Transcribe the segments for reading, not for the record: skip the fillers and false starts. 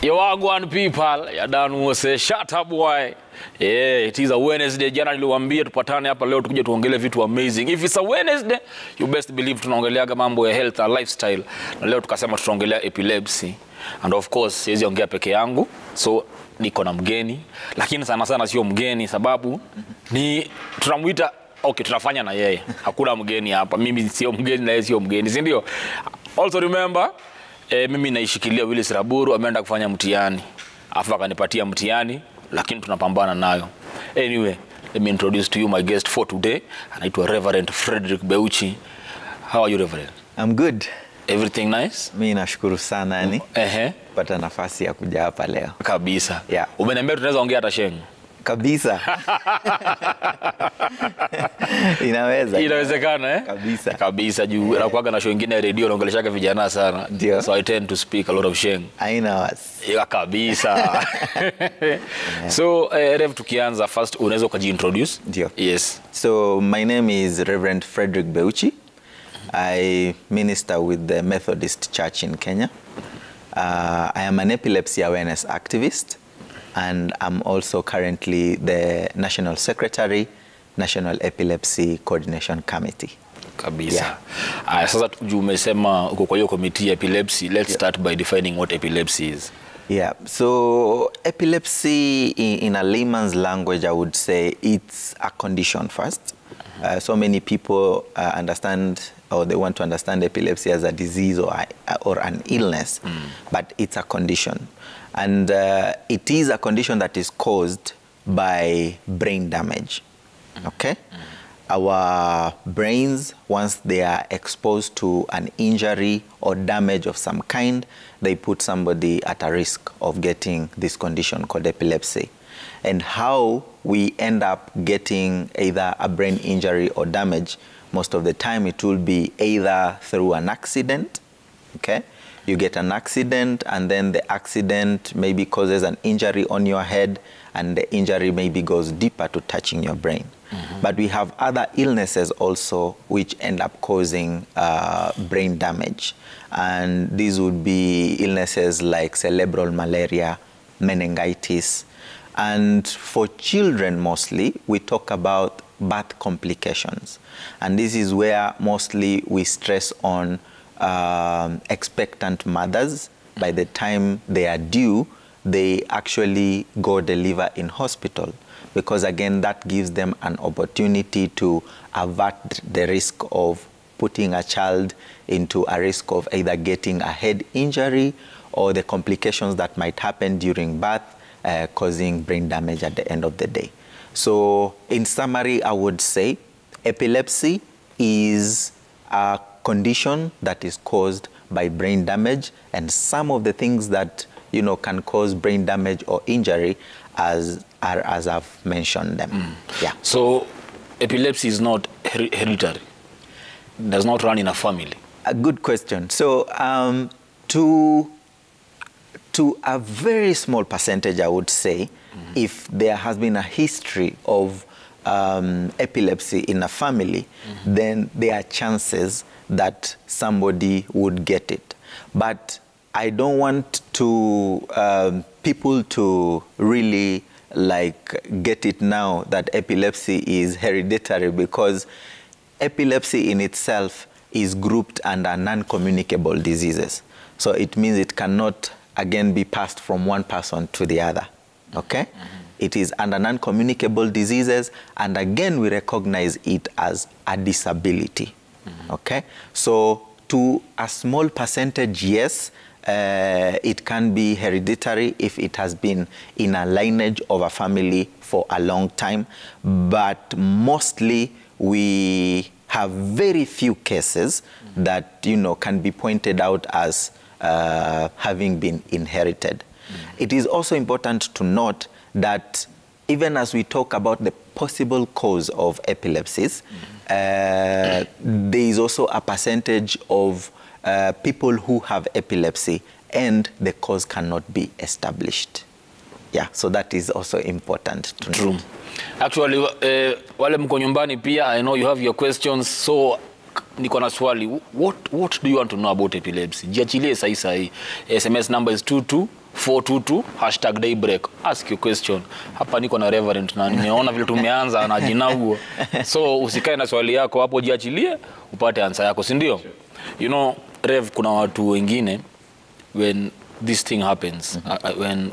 Yo wagwan people, ya danu say shut up boy. Yeah, it is a Wednesday. Jana niliwaambia tupatane hapa leo tukuje tuongelee vitu amazing. If it's a Wednesday, you best believe tunaongelea mambo ya health and lifestyle. Na leo tukasema tutaongelea epilepsy. And of course, siwezi ongea peke yangu. So niko na mgeni, lakini sana sana sio mgeni sababu ni tunamuita okay, tunafanya na yeye. Hakuna mgeni hapa. Mimi sio mgeni na yeye sio mgeni, si ndio? Also remember, mimi naishikilia Willis Raburu ameenda kufanya mtihani. Afa akanipatia mtihani lakini tunapambana nayo. Anyway, let me introduce to you my guest for today. Anaitwa Reverend Frederick Beuchi. How are you, Reverend? I'm good. Everything nice? Mimi nashukuru sana yani. Pata nafasi ya kuja hapa leo. Kabisa. Yeah. Umeniambia tunaweza ongea hata sheng. Kabisa. Inawezekana Kabisa. Kabisa juu nakuaga na show nyingine radio naongeleshaga vijana sana. Dio. So I tend to speak a lot of sheng. Aina was. Ya kabisa. So Rev, tukianza first unaweza kujiintroduce? Dio. Yes. So my name is Reverend Frederick Beuchi. I minister with the Methodist Church in Kenya. I am an epilepsy awareness activist, and I'm also currently the National Secretary, National Epilepsy Coordination Committee. Kabisa. Yeah. Sasa umesema uko kwa hiyo committee ya epilepsy. Let's start by defining what epilepsy is. Yeah, so epilepsy in a layman's language, I would say it's a condition first. So many people understand, or they want to understand epilepsy as a disease or an illness, but it's a condition. And it is a condition that is caused by brain damage, okay? Our brains, once they are exposed to an injury or damage of some kind, they put somebody at a risk of getting this condition called epilepsy. And how we end up getting either a brain injury or damage, most of the time it will be either through an accident, okay? You get an accident and then the accident maybe causes an injury on your head and the injury maybe goes deeper to touching your brain. But we have other illnesses also which end up causing brain damage. And these would be illnesses like cerebral malaria, meningitis. And for children mostly, we talk about birth complications. And this is where mostly we stress on expectant mothers. By the time they are due, they actually go deliver in hospital, because again, that gives them an opportunity to avert the risk of putting a child into a risk of either getting a head injury or the complications that might happen during birth, causing brain damage at the end of the day. So in summary, I would say epilepsy is a condition that is caused by brain damage, and some of the things that can cause brain damage or injury as I've mentioned them. Yeah. So epilepsy is not hereditary. It does not run in a family. A good question. So to a very small percentage, I would say, if there has been a history of epilepsy in a family, then there are chances that somebody would get it. But I don't want to people to really get it now that epilepsy is hereditary, because epilepsy in itself is grouped under non-communicable diseases. So it means it cannot again be passed from one person to the other, okay? It is under non-communicable diseases, and again we recognize it as a disability, okay? So to a small percentage, yes, it can be hereditary if it has been in a lineage of a family for a long time, but mostly we have very few cases that can be pointed out as having been inherited. It is also important to note that even as we talk about the possible cause of epilepsies, there is also a percentage of people who have epilepsy and the cause cannot be established. Yeah, so that is also important to note. Actually, wale mko nyumbani pia, I know you have your questions, so niko na swali. What do you want to know about epilepsy? Jiachilie sahi. SMS number is 422 #DayBreak. Ask your question. Hapa niko na Reverend na nimeona vile tumeanza na jina huo. So usikae na swali yako hapo, jiachilie upate answer yako, si ndio? You know, Rev, kuna watu wengine when this thing happens,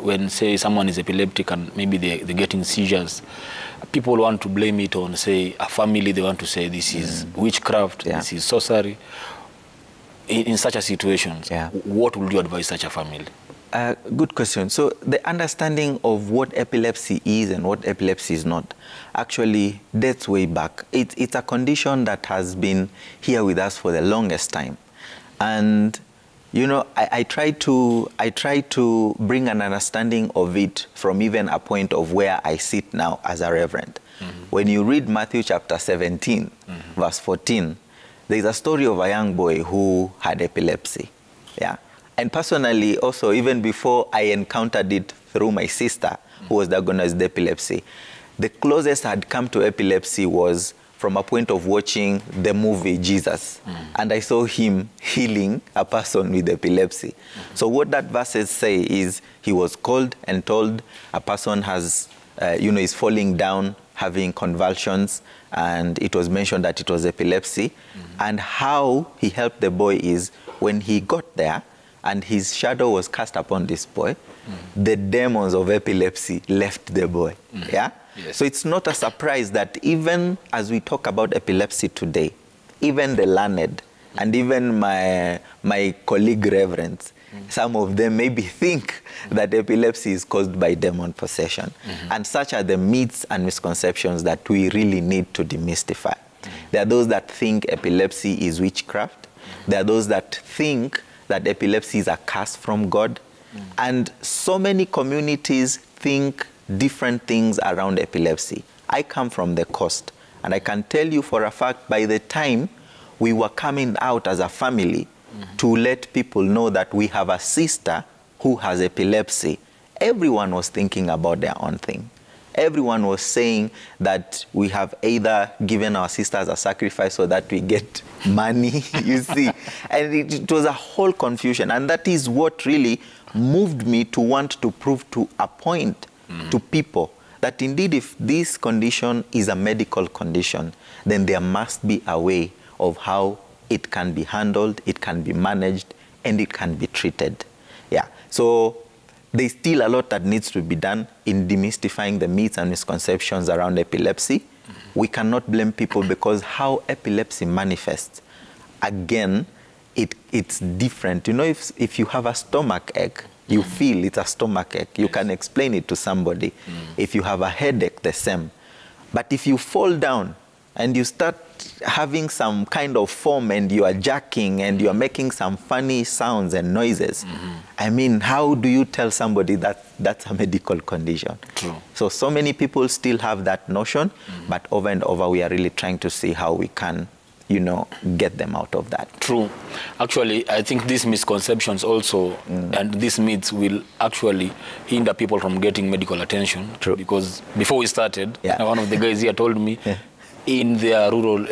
when say someone is epileptic and maybe they're getting seizures, people want to blame it on, say, a family. They want to say this is witchcraft, this is sorcery. In such a situations, what would you advise such a family? Good question. So the understanding of what epilepsy is and what epilepsy is not actually dates way back. It's a condition that has been here with us for the longest time. And you know, I try to bring an understanding of it from even a point of where I sit now as a reverend. When you read Matthew chapter 17, verse 14, there's a story of a young boy who had epilepsy. Yeah. And personally, also, even before I encountered it through my sister, who was diagnosed with epilepsy, the closest I had come to epilepsy was from a point of watching the movie Jesus. And I saw him healing a person with epilepsy. So what that verses say is he was called and told a person has, you know, is falling down, having convulsions, and it was mentioned that it was epilepsy. And how he helped the boy is when he got there and his shadow was cast upon this boy, the demons of epilepsy left the boy. Yeah? Yes. So it's not a surprise that even as we talk about epilepsy today, even the learned and even my colleague reverends, some of them maybe think that epilepsy is caused by demon possession. And such are the myths and misconceptions that we really need to demystify. There are those that think epilepsy is witchcraft. There are those that think that epilepsy is a curse from God. And so many communities think different things around epilepsy. I come from the coast, and I can tell you for a fact, by the time we were coming out as a family to let people know that we have a sister who has epilepsy, everyone was thinking about their own thing. Everyone was saying that we have either given our sister as a sacrifice so that we get money, you see. And it was a whole confusion. And that is what really moved me to want to prove to a point to people that indeed if this condition is a medical condition, then there must be a way of how it can be handled, it can be managed, and it can be treated. Yeah. So there's still a lot that needs to be done in demystifying the myths and misconceptions around epilepsy. We cannot blame people because how epilepsy manifests, again, it's different. You know, if you have a stomach ache, you feel it's a stomach ache. You can explain it to somebody. If you have a headache, the same. But if you fall down and you start having some kind of foam and you are jerking and you are making some funny sounds and noises, I mean, how do you tell somebody that that's a medical condition? True. So many people still have that notion, but over and over we are really trying to see how we can, you know, get them out of that. True. Actually, I think these misconceptions also and these myths will actually hinder people from getting medical attention. True. Because before we started, Yeah. one of the guys here told me in their rural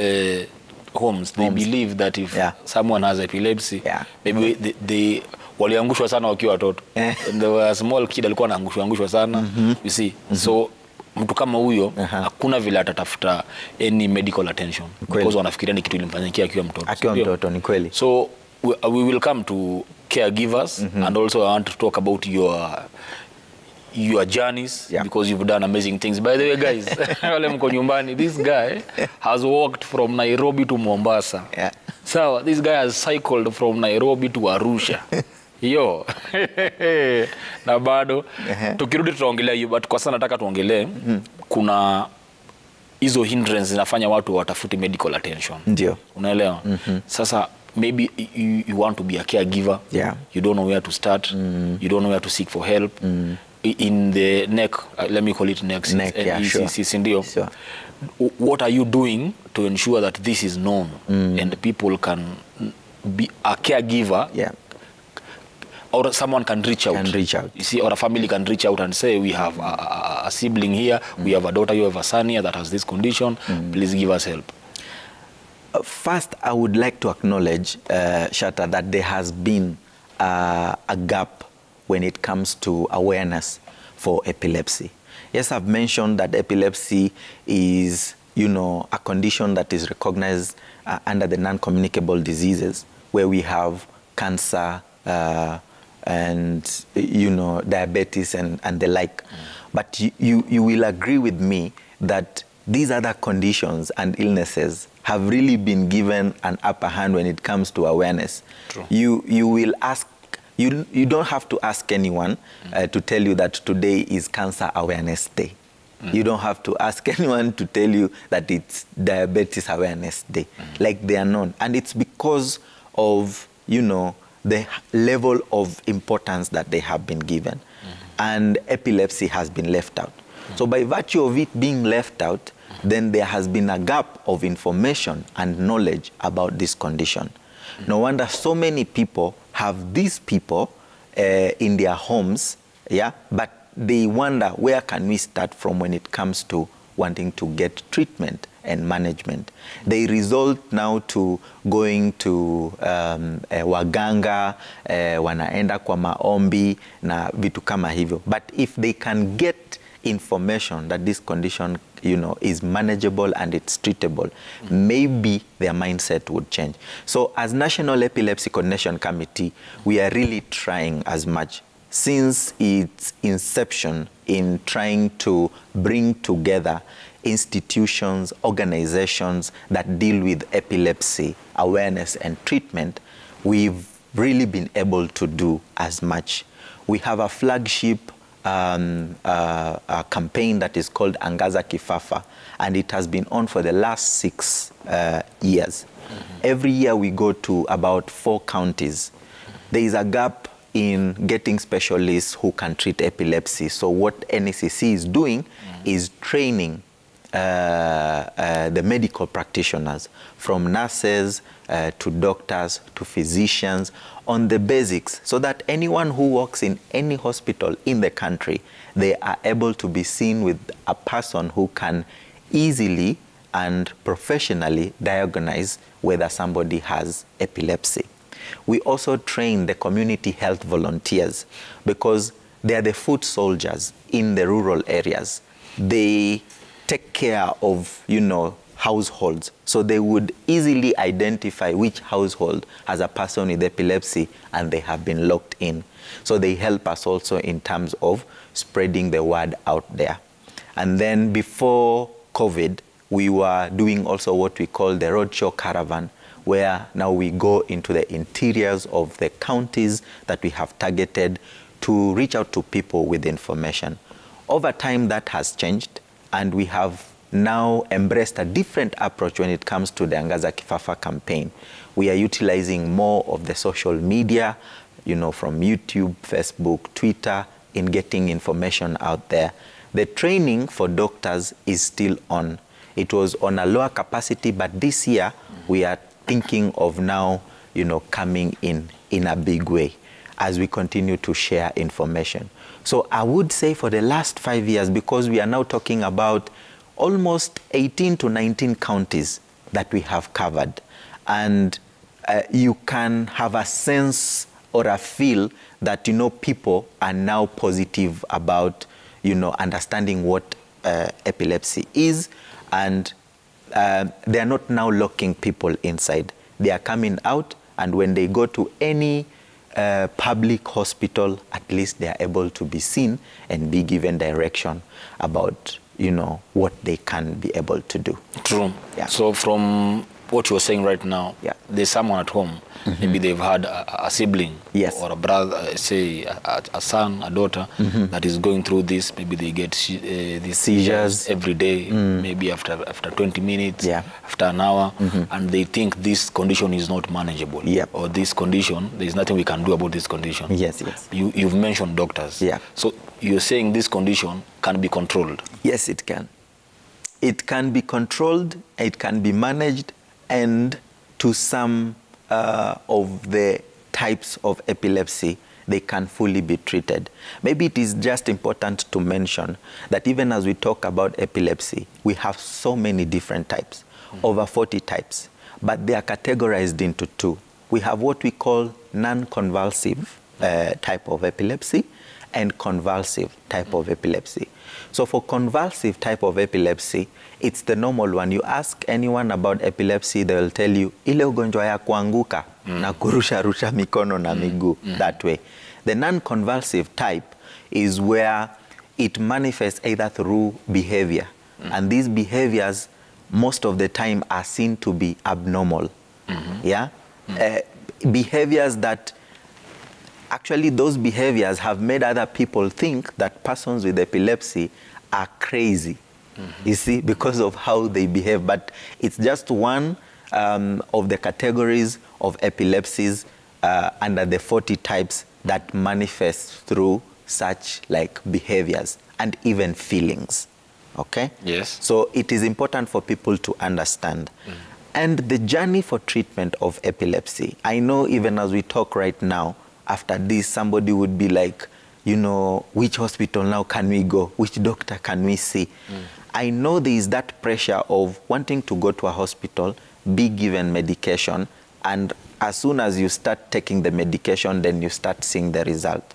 homes, they believe that if someone has epilepsy, maybe they waliangushwa sana wakiwa watoto. And there was a small kid alikuwa anaangushwa sana, you see. So mtu kama huyo hakuna vile atatafuta any medical attention because wanafikiria ni kitu ilimfanyikia akiwa mtoto. Akiwa mtoto, ni kweli. So we will come to caregivers and also I want to talk about your journeys because you've done amazing things. By the way, guys, wale mko nyumbani, this guy has walked from Nairobi to Mombasa. So this guy has cycled from Nairobi to Arusha. Yo. Na bado tukirudi tutaongelea hiyo, but kwa sana nataka tuongelee kuna hizo hindrances zinafanya watu watafuti medical attention. Ndio. Unaelewa? Sasa maybe you want to be a caregiver. You don't know where to start. You don't know where to seek for help. In the neck, let me call it neck. Sure. What are you doing to ensure that this is known and people can be a caregiver? Or someone can reach out. You see, or a family can reach out and say, we have a sibling here, we have a daughter, you have a son here that has this condition, please give us help. First, I would like to acknowledge, Shatta, that there has been a gap when it comes to awareness for epilepsy. Yes, I've mentioned that epilepsy is, a condition that is recognized under the non-communicable diseases, where we have cancer and, diabetes and the like. But you will agree with me that these other conditions and illnesses have really been given an upper hand when it comes to awareness. True. You will ask, you don't have to ask anyone to tell you that today is Cancer Awareness Day. You don't have to ask anyone to tell you that it's Diabetes Awareness Day. Like, they are known. And it's because of, the level of importance that they have been given. And epilepsy has been left out. So by virtue of it being left out, then there has been a gap of information and knowledge about this condition. No wonder so many people have these people in their homes, but they wonder, where can we start from when it comes to wanting to get treatment and management? They resort now to going to waganga, wanaenda kwa maombi na vitu kama hivyo. But if they can get information that this condition, is manageable and it's treatable, maybe their mindset would change. So as National Epilepsy Coordination Committee, we are really trying as much since its inception in trying to bring together institutions, organizations that deal with epilepsy awareness and treatment. We've really been able to do as much. We have a flagship a campaign that is called Angaza Kifafa, and it has been on for the last 6 years. Every year we go to about 4 counties. There is a gap in getting specialists who can treat epilepsy. So what NECC is doing is training the medical practitioners, from nurses to doctors to physicians, on the basics, so that anyone who works in any hospital in the country, they are able to be seen with a person who can easily and professionally diagnose whether somebody has epilepsy. We also train the community health volunteers, because they are the foot soldiers in the rural areas. They take care of, households. So they would easily identify which household has a person with epilepsy and they have been locked in. So they help us also in terms of spreading the word out there. And then before COVID, we were doing also what we call the roadshow caravan, where now we go into the interiors of the counties that we have targeted to reach out to people with information. Over time, that has changed, and we have now embraced a different approach when it comes to the Angaza Kifafa campaign. We are utilizing more of the social media, from YouTube, Facebook, Twitter, in getting information out there. The training for doctors is still on. It was on a lower capacity, but this year we are thinking of now, coming in a big way as we continue to share information. So I would say for the last 5 years, because we are now talking about almost 18 to 19 counties that we have covered. And you can have a sense or a feel that, people are now positive about, understanding what epilepsy is. And they are not now locking people inside. They are coming out, and when they go to any public hospital, at least they are able to be seen and be given direction about what they can be able to do. True. Yeah. So from what you're saying right now, there's someone at home, maybe they've had a sibling or a brother, say a son, a daughter that is going through this. Maybe they get these seizures every day, maybe after 20 minutes, after an hour, and they think this condition is not manageable, or this condition, there's nothing we can do about this condition. Yes. You've mentioned doctors. So you're saying this condition can be controlled? Yes, it can. It can be controlled, it can be managed, and to some of the types of epilepsy, they can fully be treated. Maybe it is just important to mention that even as we talk about epilepsy, we have so many different types, over 40 types, but they are categorized into 2. We have what we call non-convulsive type of epilepsy and convulsive type of epilepsy. So for convulsive type of epilepsy, it's the normal one. You ask anyone about epilepsy, they'll tell you, ile ugonjwa ya kuanguka na kurusha mikono na miguu, that way. The non-convulsive type is where it manifests either through behavior. And these behaviors, most of the time, are seen to be abnormal. Yeah? Behaviors that, actually those behaviors have made other people think that persons with epilepsy are crazy. You see, because of how they behave. But it's just one of the categories of epilepsies under the 40 types that manifest through such like behaviors and even feelings. Okay? Yes. So it is important for people to understand. And the journey for treatment of epilepsy, I know even as we talk right now, after this, somebody would be like, you know, which hospital now can we go? Which doctor can we see? I know there is that pressure of wanting to go to a hospital, be given medication, and as soon as you start taking the medication, then you start seeing the result.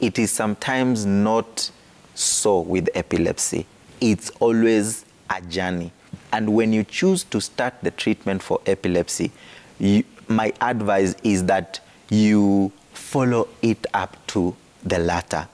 It is sometimes not so with epilepsy. It's always a journey. And when you choose to start the treatment for epilepsy, my advice is that you follow it up to the latter.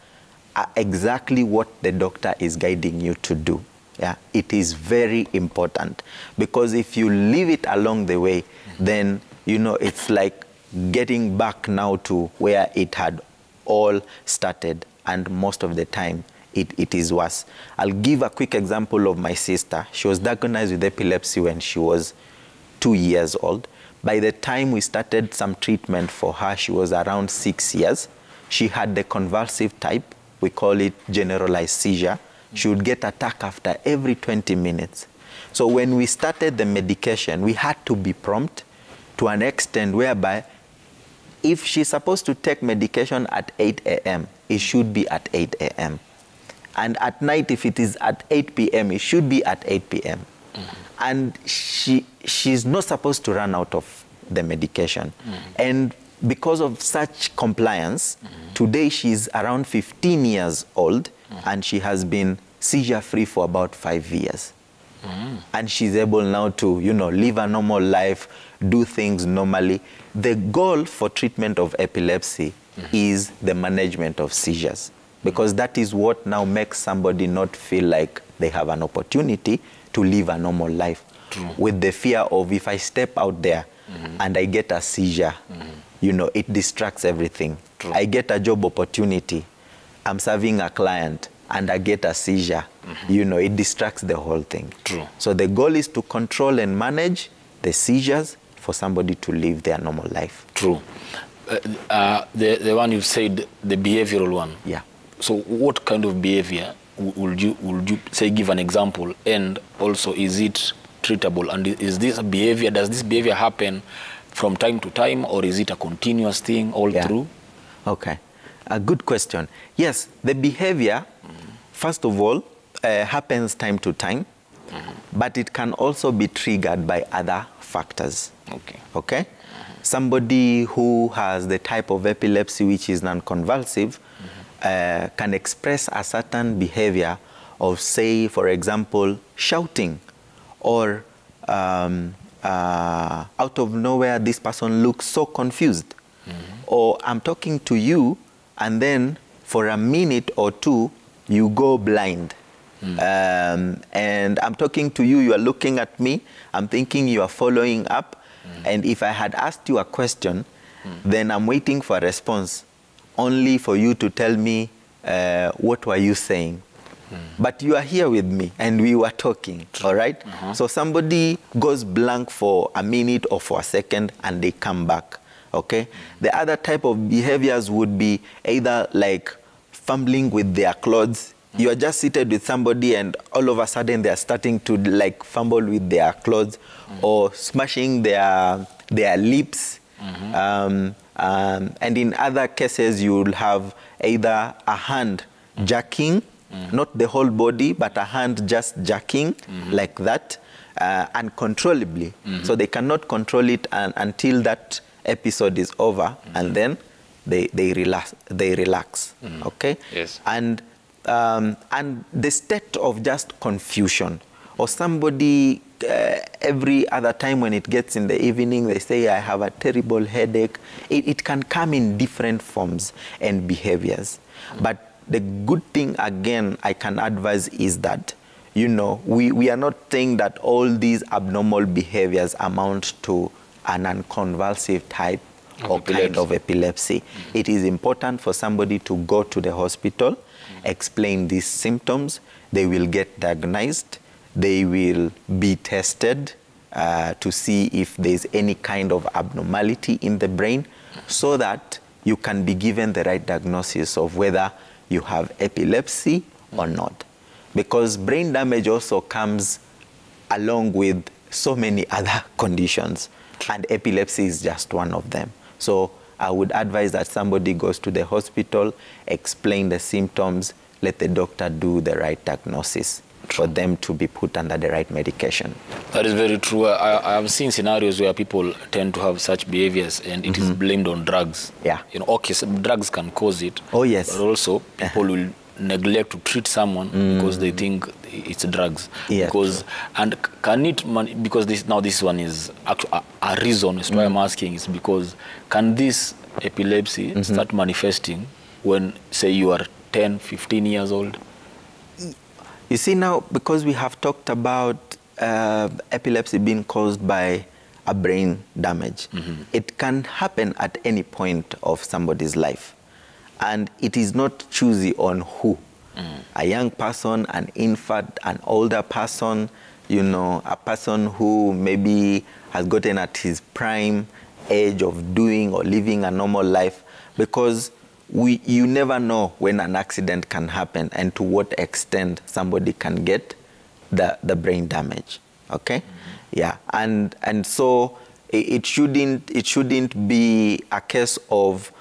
Exactly what the doctor is guiding you to do. Yeah, it is very important, because if you leave it along the way, then, you know, it's like getting back now to where it had all started, and most of the time it is worse. I'll give a quick example of my sister. She was diagnosed with epilepsy when she was 2 years old. By the time we started some treatment for her, she was around 6 years. She had the convulsive type. We call it generalized seizure. She would get attack after every 20 minutes. So when we started the medication, we had to be prompt to an extent whereby if she's supposed to take medication at 8 a.m., it should be at 8 a.m. And at night, if it is at 8 p.m., it should be at 8 p.m. And she's not supposed to run out of the medication. And because of such compliance, today she's around 15 years old, and she has been seizure-free for about 5 years. And she's able now to, you know, live a normal life, do things normally. The goal for treatment of epilepsy is the management of seizures, because that is what now makes somebody not feel like they have an opportunity to live a normal life. With the fear of, if I step out there and I get a seizure, you know, it distracts everything. I get a job opportunity, I'm serving a client, and I get a seizure, you know, it distracts the whole thing. So the goal is to control and manage the seizures for somebody to live their normal life. The one you said, the behavioral one. Yeah. So what kind of behavior would you say, give an example, and also is it treatable? And is this a behavior, does this behavior happen from time to time, or is it a continuous thing all through? Okay, a good question. Yes, the behavior, first of all, happens time to time, but it can also be triggered by other factors. Okay? Somebody who has the type of epilepsy which is non-convulsive can express a certain behavior of, say, for example, shouting, or out of nowhere this person looks so confused, or I'm talking to you and then for a minute or two you go blind, and I'm talking to you, you are looking at me, I'm thinking you are following up, and if I had asked you a question, then I'm waiting for a response only for you to tell me what were you saying. But you are here with me and we were talking, all right? So somebody goes blank for a minute or for a second and they come back, okay? The other type of behaviors would be either like fumbling with their clothes. You are just seated with somebody and all of a sudden they are starting to like fumble with their clothes, or smashing their lips. And in other cases, you will have either a hand jerking, not the whole body, but a hand just jerking like that, uncontrollably. So they cannot control it until that episode is over, and then they relax. Okay. Yes. And the state of just confusion, or somebody every other time when it gets in the evening, they say, I have a terrible headache. It can come in different forms and behaviors. But the good thing, again, I can advise is that, you know, we are not saying that all these abnormal behaviors amount to an unconvulsive type or kind of epilepsy. It is important for somebody to go to the hospital, explain these symptoms. They will get diagnosed. They will be tested to see if there's any kind of abnormality in the brain, so that you can be given the right diagnosis of whether you have epilepsy or not. Because brain damage also comes along with so many other conditions, and epilepsy is just one of them. So I would advise that somebody goes to the hospital, explain the symptoms, let the doctor do the right diagnosis for them to be put under the right medication. That is very true. I have seen scenarios where people tend to have such behaviors, and it is blamed on drugs. Yeah. You know, okay, so drugs can cause it. Oh, yes. But also, people will neglect to treat someone because they think it's drugs. Yeah, because because this one is actually a reason as to why I'm asking is because can this epilepsy start manifesting when, say, you are 10, 15 years old? You see, now, because we have talked about epilepsy being caused by a brain damage, it can happen at any point of somebody's life. And it is not choosy on who. A young person, an infant, an older person, you know, a person who maybe has gotten at his prime age of doing or living a normal life. Because you never know when an accident can happen and to what extent somebody can get the brain damage. Okay? Yeah. And so it shouldn't be a case of,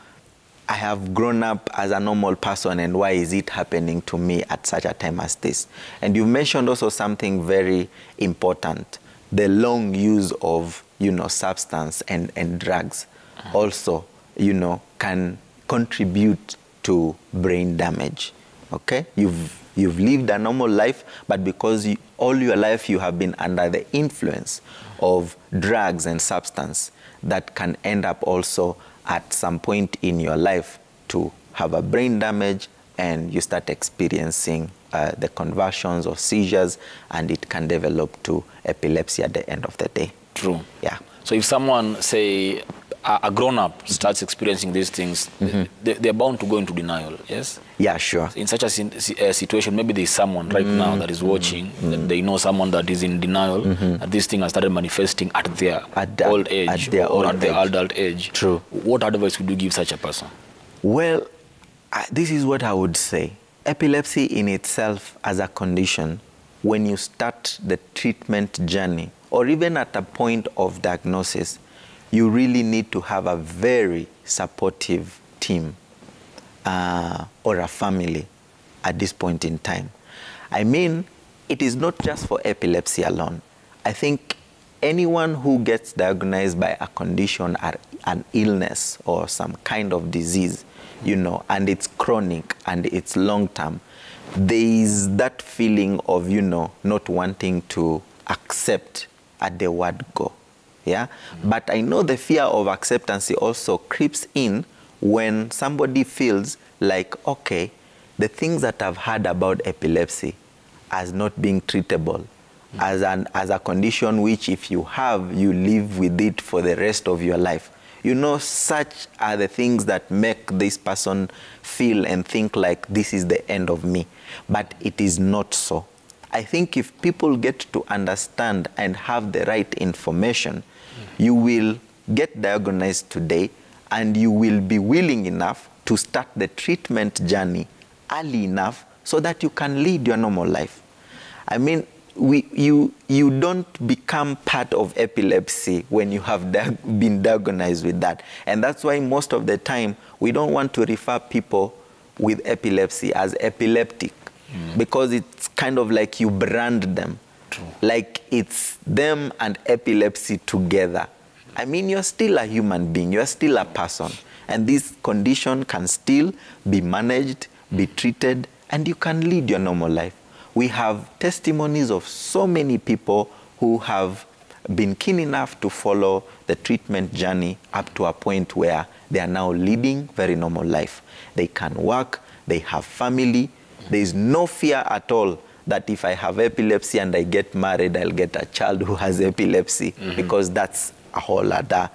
I have grown up as a normal person and why is it happening to me at such a time as this? And you mentioned also something very important, the long use of, you know, substance and drugs also, you know, can contribute to brain damage. Okay? You've lived a normal life, but because all your life you have been under the influence of drugs and substance, that can end up also at some point in your life to have a brain damage, and you start experiencing the convulsions or seizures, and it can develop to epilepsy at the end of the day. True. Yeah. So if someone, say, a grown-up starts experiencing these things, they're bound to go into denial, yes? Yeah, sure. In such a situation, maybe there's someone right now that is watching, that they know someone that is in denial, that this thing has started manifesting at their old age or at their adult age. True. What advice would you give such a person? Well, this is what I would say. Epilepsy in itself as a condition, when you start the treatment journey, or even at a point of diagnosis, you really need to have a very supportive team or a family at this point in time. I mean, it is not just for epilepsy alone. I think anyone who gets diagnosed by a condition or an illness or some kind of disease, you know, and it's chronic and it's long-term, there is that feeling of, you know, not wanting to accept at the word go. Yeah? But I know the fear of acceptance also creeps in when somebody feels like, okay, the things that I've heard about epilepsy as not being treatable, as a condition which if you have, you live with it for the rest of your life. You know, such are the things that make this person feel and think like this is the end of me. But it is not so. I think if people get to understand and have the right information, you will get diagnosed today and you will be willing enough to start the treatment journey early enough so that you can lead your normal life. I mean, you don't become part of epilepsy when you have been diagnosed with that. And that's why most of the time we don't want to refer people with epilepsy as epileptic, because it's kind of like you brand them. True. Like it's them and epilepsy together. I mean, you're still a human being, you're still a person. And this condition can still be managed, be treated, and you can lead your normal life. We have testimonies of so many people who have been keen enough to follow the treatment journey up to a point where they are now leading very normal life. They can work, they have family. There is no fear at all that if I have epilepsy and I get married, I'll get a child who has epilepsy, because that's a whole other,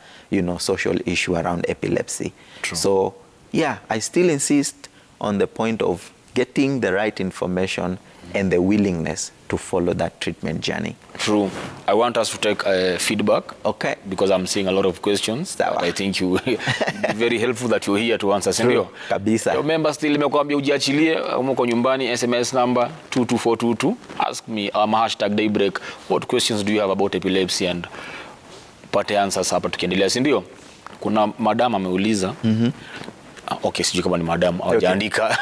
social issue around epilepsy. True. So, yeah, I still insist on the point of getting the right information and the willingness to follow that treatment journey. True. I want us to take feedback. Okay. Because I'm seeing a lot of questions. Sawa. I think you very helpful that you're here to answer. True. Kabisa. Remember still nimekuambia ujiachilie uko nyumbani, SMS number 22422. Ask me hashtag DayBreak. What questions do you have about epilepsy, and pate answers hapa tukiendelea, si ndio? Kuna madam ameuliza. Okay, sijui kama ni madam hajaandika.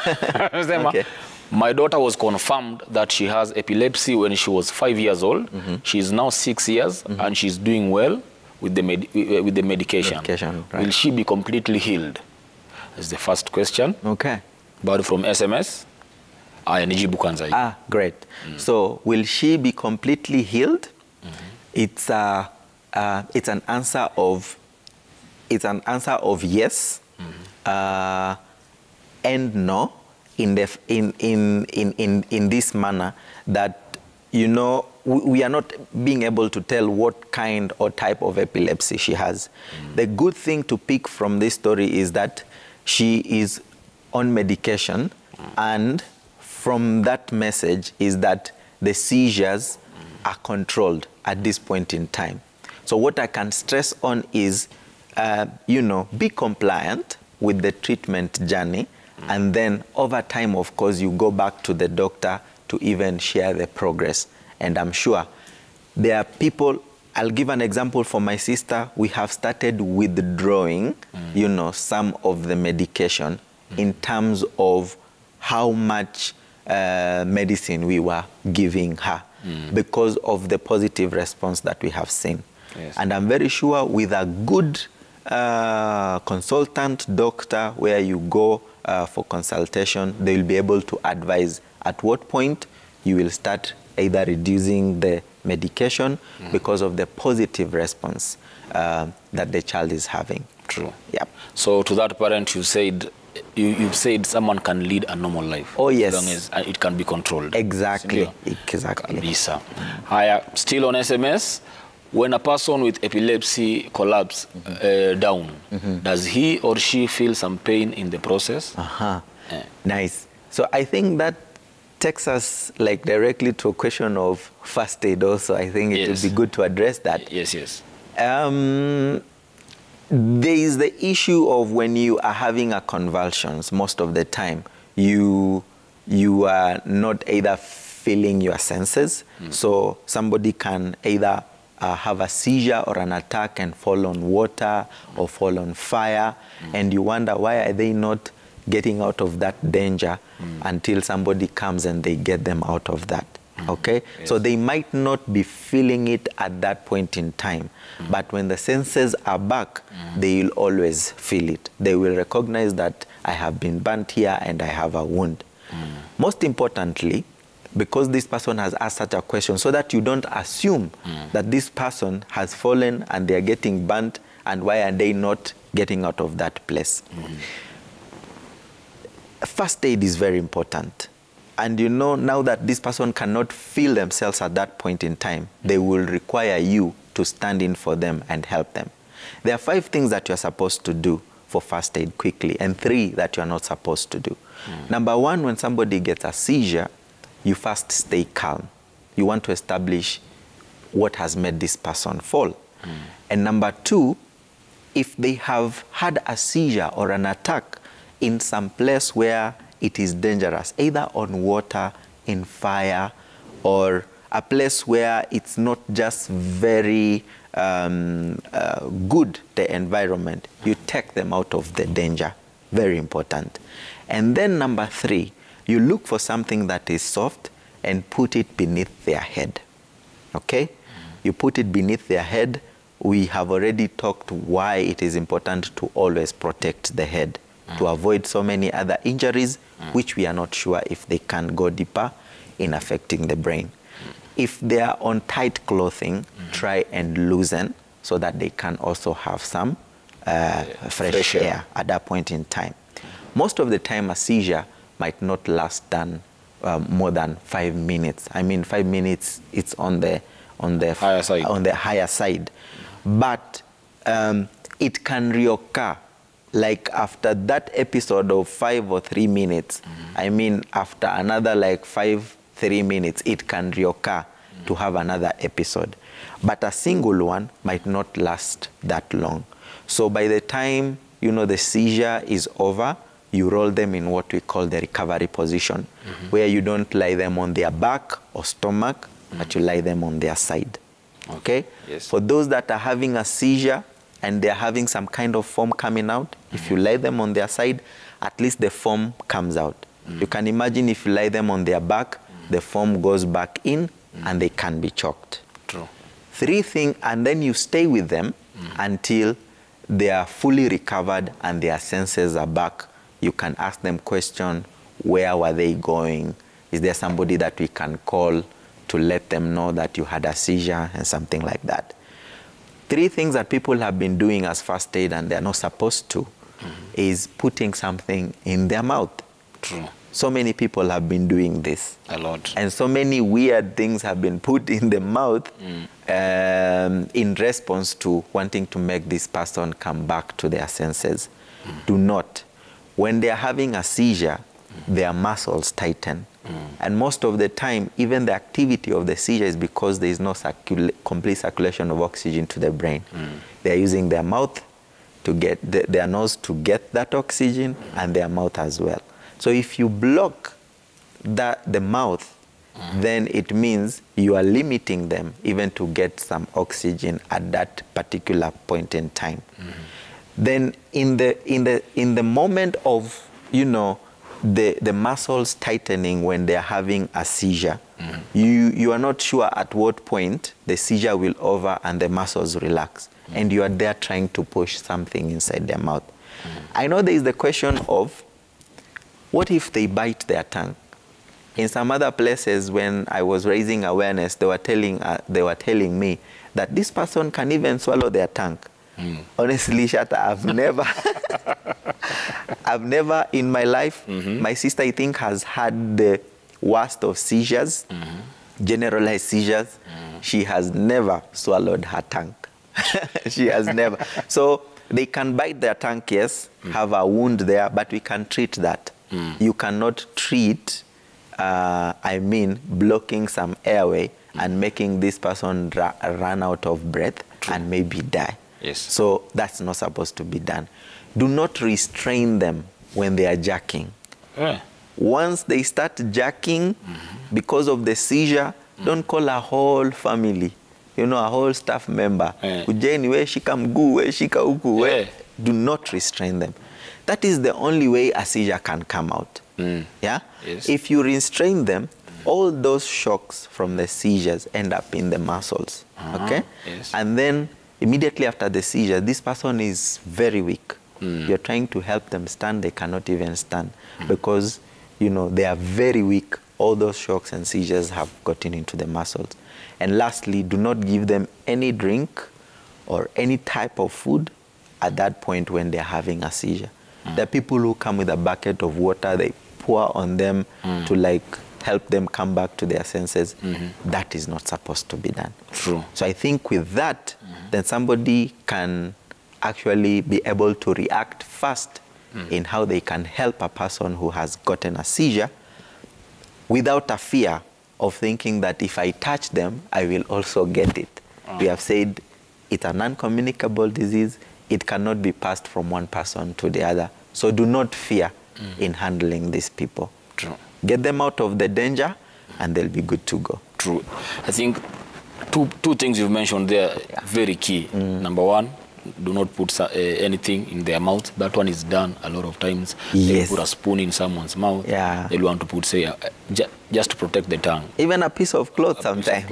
Sema, okay. My daughter was confirmed that she has epilepsy when she was 5 years old. She is now 6 years and she's doing well with the medication. Right. Will she be completely healed? That's the first question. Okay. But from SMS, nijibu kwanza. Great. So, will she be completely healed? It's an answer of yes and no. In this manner, that we are not being able to tell what kind or type of epilepsy she has. The good thing to pick from this story is that she is on medication, and from that message is that the seizures are controlled at this point in time. So what I can stress on is, be compliant with the treatment journey. And then over time, of course, you go back to the doctor to even share the progress. And I'm sure there are people, I'll give an example for my sister. We have started withdrawing, some of the medication in terms of how much medicine we were giving her because of the positive response that we have seen. Yes. And I'm very sure with a good consultant doctor where you go for consultation, they will be able to advise at what point you will start either reducing the medication because of the positive response that the child is having. True. Yeah. So to that parent, you said someone can lead a normal life. Oh yes. As long as it can be controlled. Exactly. Exactly. Kabisa. Haya, still on SMS. When a person with epilepsy collapses down, does he or she feel some pain in the process? Nice. So I think that takes us directly to a question of first aid also. I think it would be good to address that. Yes. There is the issue of when you are having a convulsions, most of the time, you are not either feeling your senses. So somebody can either have a seizure or an attack and fall on water or fall on fire, and you wonder why are they not getting out of that danger until somebody comes and they get them out of that. Okay? Yes. So they might not be feeling it at that point in time, but when the senses are back, they will always feel it. They will recognize that I have been burnt here and I have a wound. Most importantly, because this person has asked such a question, so that you don't assume that this person has fallen and they are getting burnt, and why are they not getting out of that place? First aid is very important. And now that this person cannot feel themselves at that point in time, they will require you to stand in for them and help them. There are 5 things that you're supposed to do for first aid quickly, and 3 that you're not supposed to do. Number 1, when somebody gets a seizure, you first stay calm. You want to establish what has made this person fall. And number 2, if they have had a seizure or an attack in some place where it is dangerous, either on water, in fire, or a place where it's not just very good, the environment, you take them out of the danger. Very important. And then number 3, you look for something that is soft and put it beneath their head. Okay? You put it beneath their head we have already talked why it is important to always protect the head to avoid so many other injuries, which we are not sure if they can go deeper in affecting the brain. If they are on tight clothing, try and loosen so that they can also have some fresh air at that point in time. Most of the time, a seizure might not last more than 5 minutes. I mean, 5 minutes, it's on the higher side. But it can reoccur, like after that episode of 5 or 3 minutes. I mean, after another like 3 minutes, it can reoccur to have another episode. But a single one might not last that long. So by the time, you know, the seizure is over, you roll them in what we call the recovery position, where you don't lie them on their back or stomach, but you lie them on their side. Okay? Yes. For those that are having a seizure and they're having some kind of foam coming out, if you lie them on their side, at least the foam comes out. You can imagine if you lie them on their back, the foam goes back in and they can be choked. True. 3 things, and then you stay with them until they are fully recovered and their senses are back. You can ask them questions. Where were they going? Is there somebody that we can call to let them know that you had a seizure and something like that? 3 things that people have been doing as first aid and they're not supposed to is putting something in their mouth. True. So many people have been doing this. A lot. And so many weird things have been put in the mouth in response to wanting to make this person come back to their senses. Do not. When they are having a seizure, their muscles tighten. And most of the time, even the activity of the seizure is because there is no complete circulation of oxygen to the brain. They are using their mouth to get their nose to get that oxygen and their mouth as well. So if you block the mouth, then it means you are limiting them even to get some oxygen at that particular point in time. Then in the moment of, you know, the muscles tightening when they're having a seizure, you are not sure at what point the seizure will over and the muscles relax. And you are there trying to push something inside their mouth. I know there is the question of, what if they bite their tongue? In some other places, when I was raising awareness, they were telling me that this person can even swallow their tongue. Honestly, Shatta, I've never in my life, my sister, I think, has had the worst of seizures, generalized seizures. She has never swallowed her tongue. She has never. So they can bite their tongue, yes, have a wound there, but we can treat that. You cannot treat, blocking some airway and making this person run out of breath and maybe die. Yes. So that's not supposed to be done. Do not restrain them when they are jerking. Once they start jerking because of the seizure, don't call a whole family, you know, a whole staff member. Ujeni we shika mguu, we shika uku, we. Do not restrain them. That is the only way a seizure can come out. Yeah? Yes. If you restrain them, all those shocks from the seizures end up in the muscles. Okay? Yes. And then immediately after the seizure, this person is very weak. You're trying to help them stand, they cannot even stand because, you know, they are very weak. All those shocks and seizures have gotten into the muscles. And lastly, do not give them any drink or any type of food at that point when they're having a seizure. There are people who come with a bucket of water, they pour on them to like help them come back to their senses. That is not supposed to be done. True. So I think with that, then somebody can actually be able to react fast in how they can help a person who has gotten a seizure without a fear of thinking that if I touch them, I will also get it. We have said it's a non-communicable disease. It cannot be passed from one person to the other. So do not fear in handling these people. True. Get them out of the danger and they'll be good to go. True. I think two things you've mentioned there, very key. Number one, do not put anything in their mouth. That one is done a lot of times. Yes. They put a spoon in someone's mouth. Yeah. They want to put, say, just to protect the tongue. Even a piece of cloth sometimes.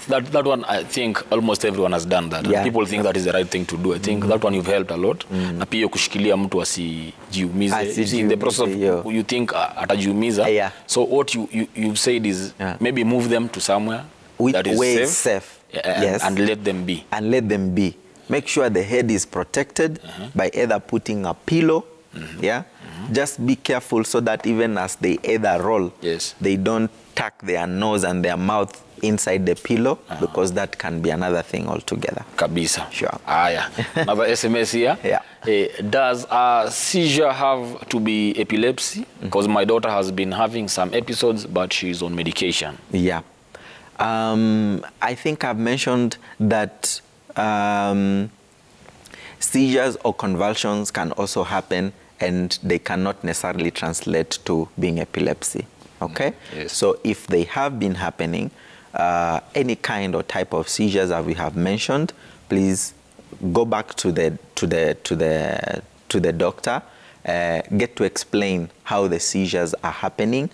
That one, I think almost everyone has done that. Yeah. And people think that is the right thing to do. I think that one you've helped a lot. Na pia kushikilia mtu asijiumize. In the process of, you think atajiumiza. Yeah. So what you've said is maybe move them to somewhere that is safe. Yes. And let them be. And let them be. Make sure the head is protected by either putting a pillow. Yeah. Just be careful so that even as they either roll, they don't tuck their nose and their mouth inside the pillow, because that can be another thing altogether. Kabisa. Sure. Another SMS here. Yeah. Does a seizure have to be epilepsy? Because my daughter has been having some episodes, but she's on medication. Yeah. I think I've mentioned that seizures or convulsions can also happen, and they cannot necessarily translate to being epilepsy. Okay? Yes. So if they have been happening, any kind or type of seizures that we have mentioned, please go back to the doctor, get to explain how the seizures are happening,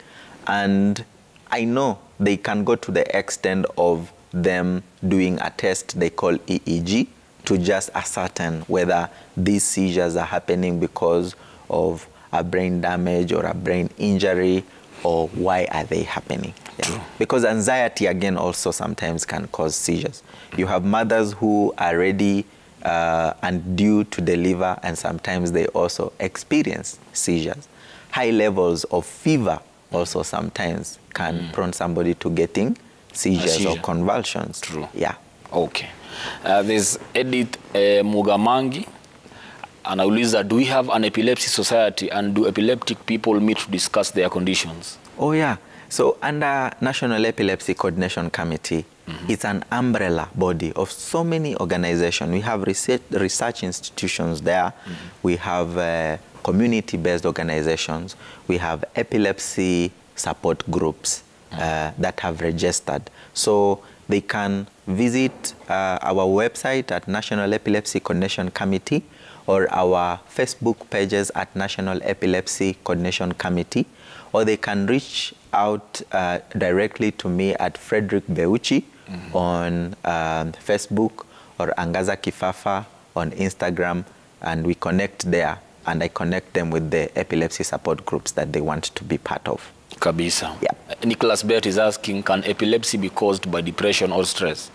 and I know they can go to the extent of them doing a test they call EEG to just ascertain whether these seizures are happening because of a brain damage or a brain injury, or why are they happening. Yeah. Because anxiety, again, also sometimes can cause seizures. You have mothers who are ready and due to deliver, and sometimes they also experience seizures. High levels of fever also sometimes can prompt somebody to getting seizures or convulsions. True. Yeah. Okay. There's Edith Mugamangi. Anauliza, do we have an epilepsy society, and do epileptic people meet to discuss their conditions? Oh, yeah. So under National Epilepsy Coordination Committee, it's an umbrella body of so many organizations. We have research institutions there. We have community-based organizations. We have epilepsy support groups that have registered. So they can visit our website at National Epilepsy Coordination Committee, or our Facebook pages at National Epilepsy Coordination Committee, or they can reach out directly to me at Frederick Beuchi on Facebook, or Angaza Kifafa on Instagram, and we connect there, and I connect them with the epilepsy support groups that they want to be part of. Kabisa. Yeah. Nicholas Bett is asking, can epilepsy be caused by depression or stress?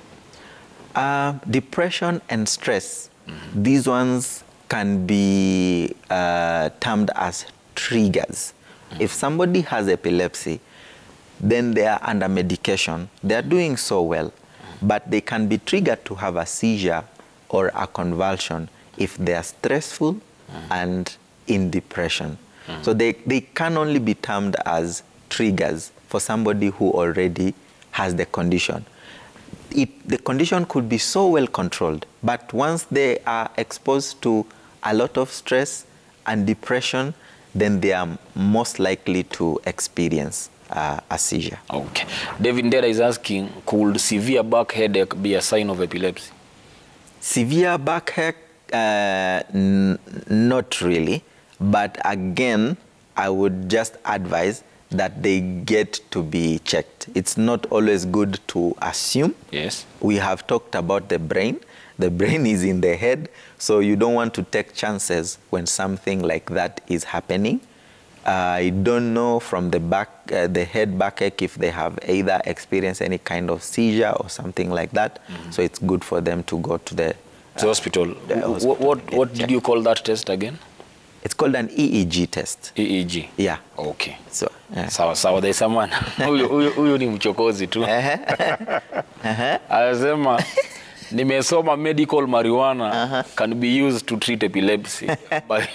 Depression and stress, these ones can be termed as triggers. If somebody has epilepsy, then they are under medication. They are doing so well, but they can be triggered to have a seizure or a convulsion if they are stressful and in depression. So they can only be termed as triggers for somebody who already has the condition. The condition could be so well controlled, but once they are exposed to a lot of stress and depression, then they are most likely to experience a seizure. Okay. David Ndera is asking, could severe back headache be a sign of epilepsy? Severe backache, not really. But again, I would just advise that they get to be checked. It's not always good to assume. Yes. We have talked about the brain. The brain is in the head, so you don't want to take chances when something like that is happening. I don't know from the head backache if they have either experienced any kind of seizure or something like that. So it's good for them to go to the hospital. What did you call that test again? It's called an EEG test. EEG? Yeah. Okay. So, sawa, there's someone. Huyu ni mchokozi tu. Anasema, nimesoma medical marijuana can be used to treat epilepsy by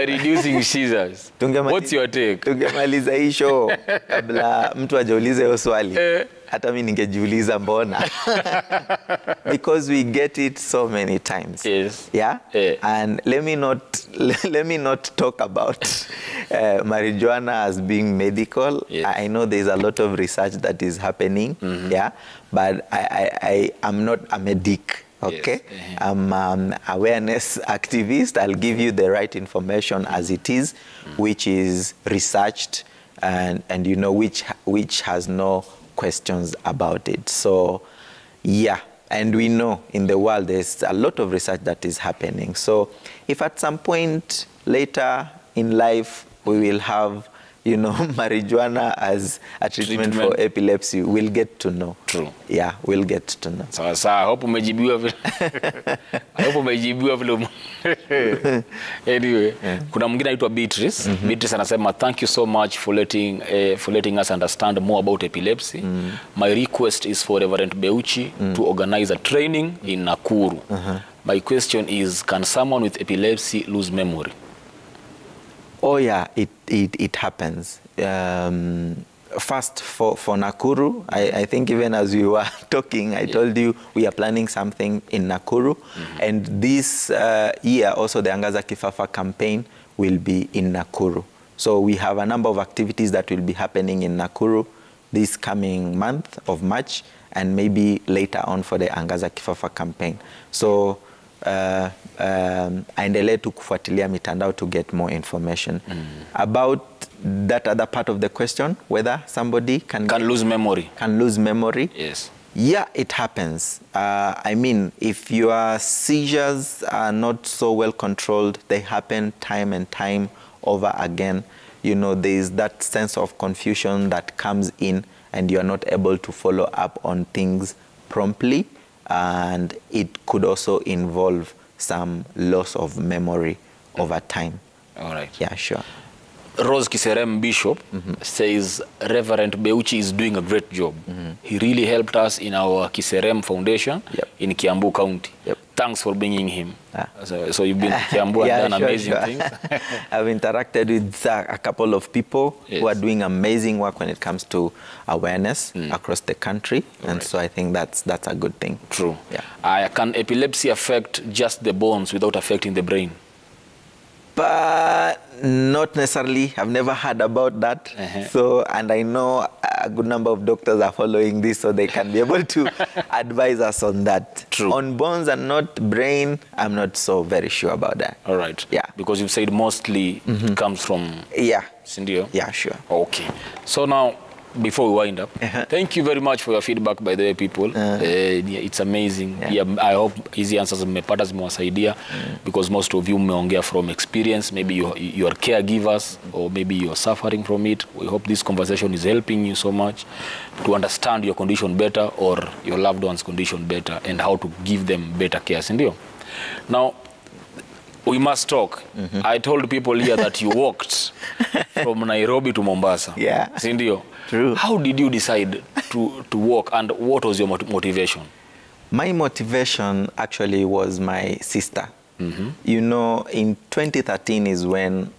reducing seizures. What's your take? Tungemaliza hii show kabla mtu ajaulize hiyo swali. Hata mimi ningejiuliza mbona. Because we get it so many times. Yes. Yeah? And let me not talk about marijuana as being medical. Yes. I know there's a lot of research that is happening. Yeah? But I am not a medic. okay? I'm an awareness activist. I'll give you the right information as it is, which is researched and you know, which has no questions about it. So, yeah. And we know in the world there's a lot of research that is happening. So if at some point later in life we will have, you know, marijuana as a treatment for epilepsy, we'll get to know. True. Yeah, we'll get to know. So I hope umejibiwa vile. I hope umejibiwa vile. Anyway, kuna mwingine anaitwa Beatrice. Beatrice anasema thank you so much for letting us understand more about epilepsy. My request is for Reverend Beuchi to organize a training in Nakuru. My question is, can someone with epilepsy lose memory? Oh yeah, it happens. First, for Nakuru, I think even as we were talking, I told you we are planning something in Nakuru. And this year also the Angaza Kifafa campaign will be in Nakuru. So we have a number of activities that will be happening in Nakuru this coming month of March and maybe later on for the Angaza Kifafa campaign. So aendelee tu kufuatilia mitandao to get more information about that other part of the question, whether somebody can lose memory. Can lose memory. Yes. Yeah, it happens. I mean, if your seizures are not so well controlled, they happen time and time over again. You know, there is that sense of confusion that comes in and you are not able to follow up on things promptly. And it could also involve some loss of memory over time. All right. Yeah, sure. Rose Kiserem Bishop says Reverend Beuchi is doing a great job. He really helped us in our Kiserem Foundation in Kiambu County. Thanks for bringing him. So you've been to Kiambu and done amazing things. I've interacted with a couple of people who are doing amazing work when it comes to awareness across the country. And so I think that's a good thing. True. Yeah. Can epilepsy affect just the bones without affecting the brain? But not necessarily. I've never heard about that. So, and I know a good number of doctors are following this, so they can be able to advise us on that. True. On bones and not brain, I'm not so very sure about that. All right. Yeah. Because you've said mostly it comes from... Yeah. Sindio? Yeah, sure. Okay. So now, before we wind up, thank you very much for your feedback, by the way, people. It's amazing. I hope easy answers mmepata zimewasaidia because most of you mmeongea from experience. Maybe you are caregivers or maybe you are suffering from it. We hope this conversation is helping you so much to understand your condition better or your loved one's condition better and how to give them better care. Sindio? Now, we must talk. I told people here that you walked from Nairobi to Mombasa. Yeah. Sindio? True. How did you decide to walk and what was your motivation? My motivation actually was my sister. You know, in 2013 is when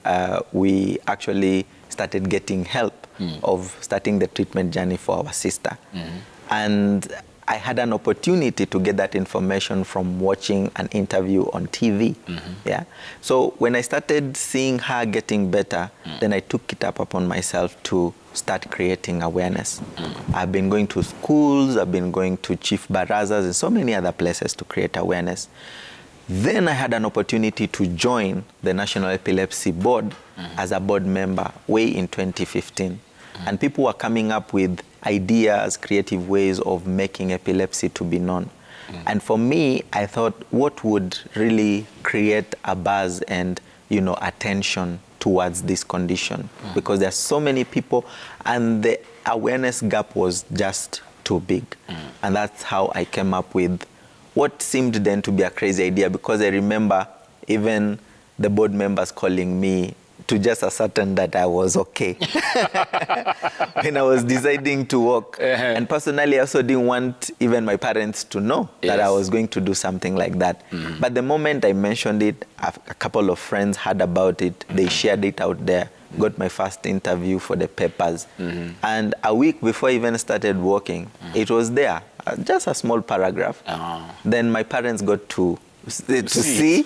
we actually started getting help of starting the treatment journey for our sister. And I had an opportunity to get that information from watching an interview on TV. Yeah. So when I started seeing her getting better, then I took it upon myself to start creating awareness. I've been going to schools, I've been going to chief barazas and so many other places to create awareness. Then I had an opportunity to join the National Epilepsy Board as a board member way in 2015. And people were coming up with ideas, creative ways of making epilepsy to be known. And for me, I thought what would really create a buzz and, you know, attention towards this condition, because there are so many people and the awareness gap was just too big. And that's how I came up with what seemed then to be a crazy idea, because I remember even the board members calling me to just ascertain that I was okay when I was deciding to walk. And personally, I also didn't want even my parents to know that I was going to do something like that. But the moment I mentioned it, a couple of friends heard about it. They shared it out there, got my first interview for the papers. And a week before I even started walking, it was there, just a small paragraph. Then my parents got to see.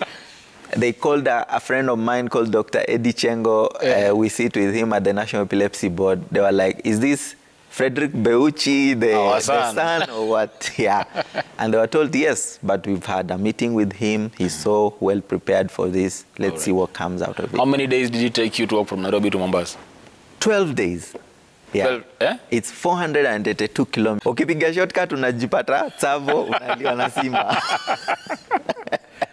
They called a friend of mine called Dr. Eddie Chengo. We sit with him at the National Epilepsy Board. They were like, is this Frederick Beuchi, the son. son or what? Yeah. And they were told, yes, but we've had a meeting with him. He's so well prepared for this. Let's see what comes out of it. How many days did it take you to walk from Nairobi to Mombasa? 12 days. Yeah. 12, eh? It's 482 kilometers. Ukipiga shortcut unajipata Tsavo unaliwa na Simba.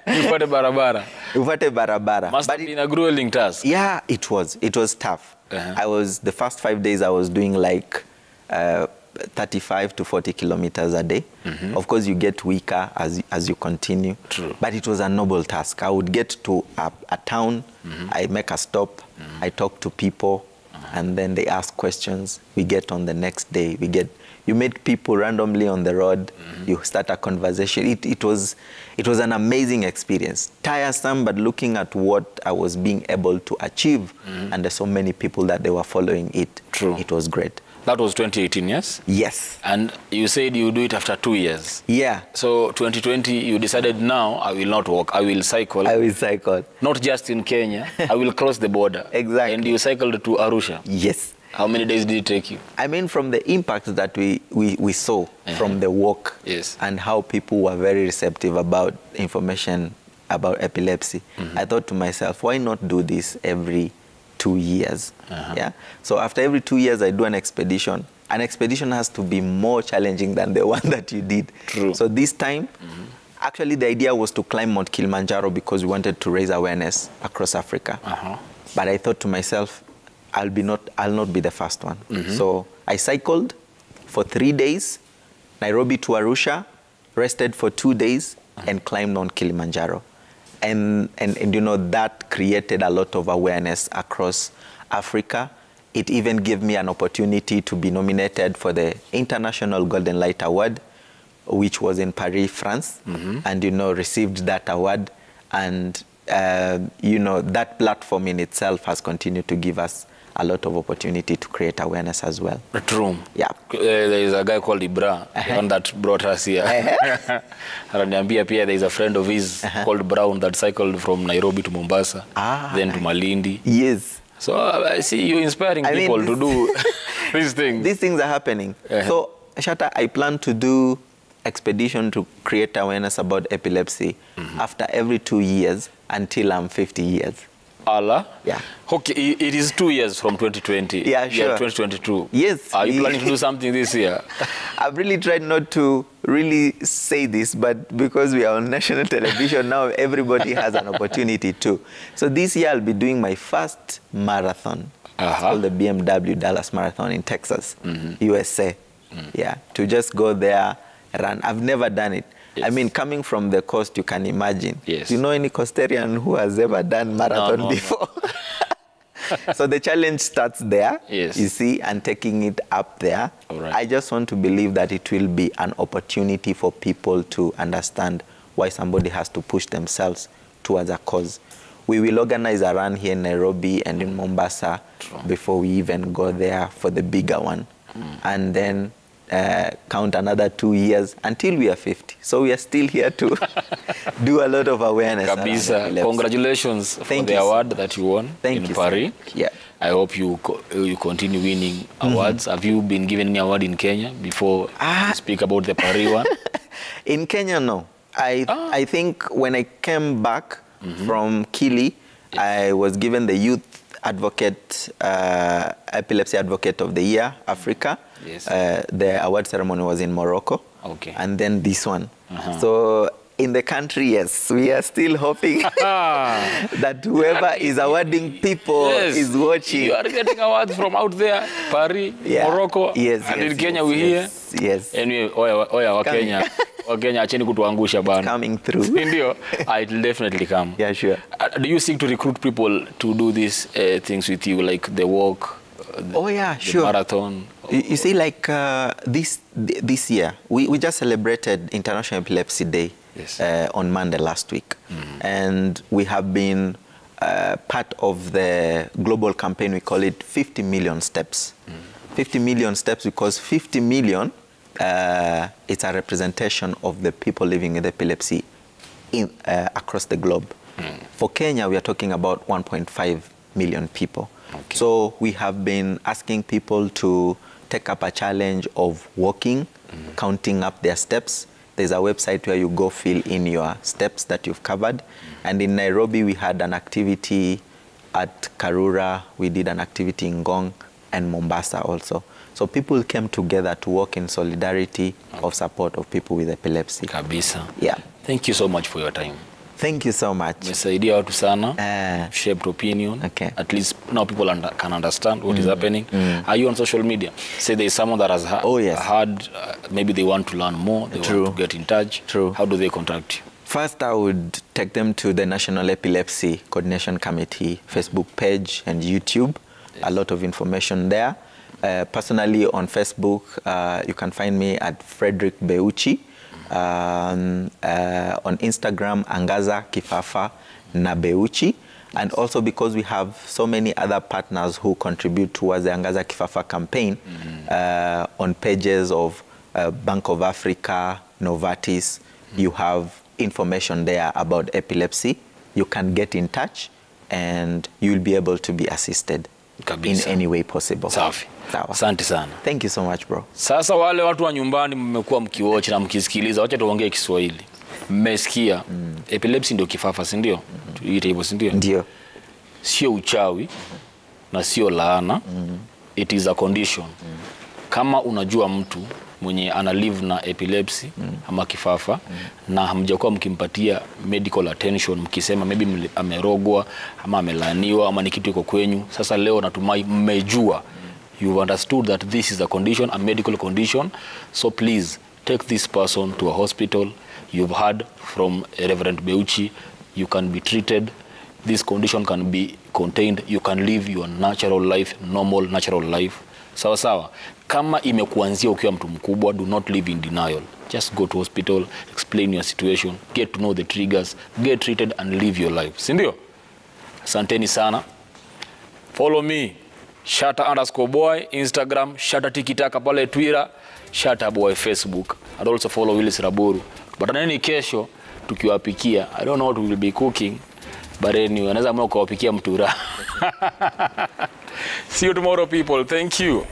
Upate barabara. Upate barabara. Must have been a grueling task. Yeah, it was. It was tough. The first 5 days I was doing like 35 to 40 kilometers a day. Of course, you get weaker as you continue. True. But it was a noble task. I would get to a town, I make a stop, I talk to people, and then they ask questions. We get on the next day. You meet people randomly on the road. You start a conversation. It was an amazing experience. Tiresome, but looking at what I was being able to achieve, and there's so many people that they were following it. True. It was great. That was 2018, yes? Yes. And you said you do it after 2 years. Yeah. So 2020, you decided now I will not walk, I will cycle. I will cycle. Not just in Kenya, I will cross the border. Exactly. And you cycled to Arusha. Yes. How many days did it take you? I mean, from the impact that we saw from the walk, yes, and how people were very receptive about information about epilepsy, I thought to myself, why not do this every 2 years? Yeah. So after every 2 years, I do an expedition. An expedition has to be more challenging than the one that you did. True. So this time, actually, the idea was to climb Mount Kilimanjaro because we wanted to raise awareness across Africa. But I thought to myself, I'll not be the first one. So I cycled for 3 days, Nairobi to Arusha, rested for 2 days, and climbed Mount Kilimanjaro. And you know, that created a lot of awareness across Africa. It even gave me an opportunity to be nominated for the International Golden Light Award, which was in Paris, France, and, you know, received that award. And, you know, that platform in itself has continued to give us a lot of opportunity to create awareness as well. True. Yeah. There is a guy called Ibra, the one that brought us here. There is a friend of his called Brown that cycled from Nairobi to Mombasa, then to Malindi. Yes. So I see you inspiring people to do these things. These things are happening. So, Shatta, I plan to do expedition to create awareness about epilepsy after every 2 years until I'm 50 years. Allah? Yeah. Okay, it is 2 years from 2020. Yeah, sure. 2022. Yes. Are you planning to do something this year? I've really tried not to really say this, but because we are on national television now, everybody has an opportunity too. So this year I'll be doing my first marathon. It's called the BMW Dallas Marathon in Texas, USA. Yeah, to just go there, run. I've never done it. Yes. I mean, coming from the coast, you can imagine. Yes. Do you know any coastarian who has ever done marathon before? No. So the challenge starts there, you see, and taking it up there. Right. I just want to believe that it will be an opportunity for people to understand why somebody has to push themselves towards a cause. We will organize a run here in Nairobi and in Mombasa before we even go there for the bigger one. And then count another 2 years until we are 50. So we are still here to do a lot of awareness. Kabisa. Congratulations for the award that you won in Paris. Yeah. I hope you continue winning awards. Have you been given any award in Kenya before you speak about the Paris one? In Kenya, no. I think when I came back from Kili, I was given the Youth Advocate, Epilepsy Advocate of the Year, Africa. Yes. The award ceremony was in Morocco. Okay. And then this one. So in the country, yes, we are still hoping that whoever is awarding people is watching. You are getting awards from out there, Paris, Morocco, and in Kenya we hear. Yes. Anyway, oya Wakenya acheni kutuangusha bana. Coming through. Ndio, it will definitely come. Yeah, sure. Do you seek to recruit people to do these things with you, like the walk, the marathon? You see, like this year, we just celebrated International Epilepsy Day on Monday last week. And we have been part of the global campaign. We call it 50 million steps. 50 million steps because 50 million, it's a representation of the people living with epilepsy across the globe. For Kenya, we are talking about 1.5 million people. Okay. So we have been asking people to take up a challenge of walking, counting up their steps. There's a website where you go fill in your steps that you've covered. And in Nairobi, we had an activity at Karura. We did an activity in Ngong and Mombasa also. So people came together to work in solidarity of support of people with epilepsy. Kabisa. Yeah. Thank you so much for your time. Thank you so much. Mesaidia watu sana, shaped opinion. Okay. At least now people can understand what is happening. Are you on social media? Say there is someone that has heard, maybe they want to learn more, they want to get in touch. True. How do they contact you? First, I would take them to the National Epilepsy Coordination Committee Facebook page and YouTube. Yes. A lot of information there. Personally, on Facebook, you can find me at Frederick Beuchi. On Instagram, Angaza Kifafa na Beuchi. And also because we have so many other partners who contribute towards the Angaza Kifafa campaign, on pages of Bank of Africa, Novartis, you have information there about epilepsy. You can get in touch and you'll be able to be assisted in any way possible. Safi. Sawa. Asante sana. Thank you so much, bro. Sasa wale watu wa nyumbani mmekuwa mkiwatch na mkisikiliza, wacha tuongee Kiswahili. Mmesikia epilepsy ndio kifafa, si ndio? Tuite hivyo, si ndio? Ndio. Sio uchawi na sio laana. It is a condition. Kama unajua mtu mwenye ana live na epilepsy ama kifafa na hamjakuwa mkimpatia medical attention, mkisema maybe amerogwa ama amelaaniwa ama ni kitu iko kwenyu, sasa leo natumai mmejua. You've understood that this is a condition, a medical condition. So please take this person to a hospital. You've heard from Reverend Beuchi. You can be treated. This condition can be contained. You can live your natural life, normal natural life. Sawa sawa. Kama imekuanzia ukiwa mtu mkubwa, do not live in denial. Just go to hospital, explain your situation, get to know the triggers, get treated and live your life. Sindio? Asanteni sana. Follow me. Shatta_boy, Instagram, Shatta Tikitaka pale Twitter, Shatta boy Facebook. And also follow Willis Raburu. But nani kesho tukiwapikia. I don't know what we will be cooking. But anyway, anaweza mwa kuwapikia mtura. See you tomorrow, people. Thank you.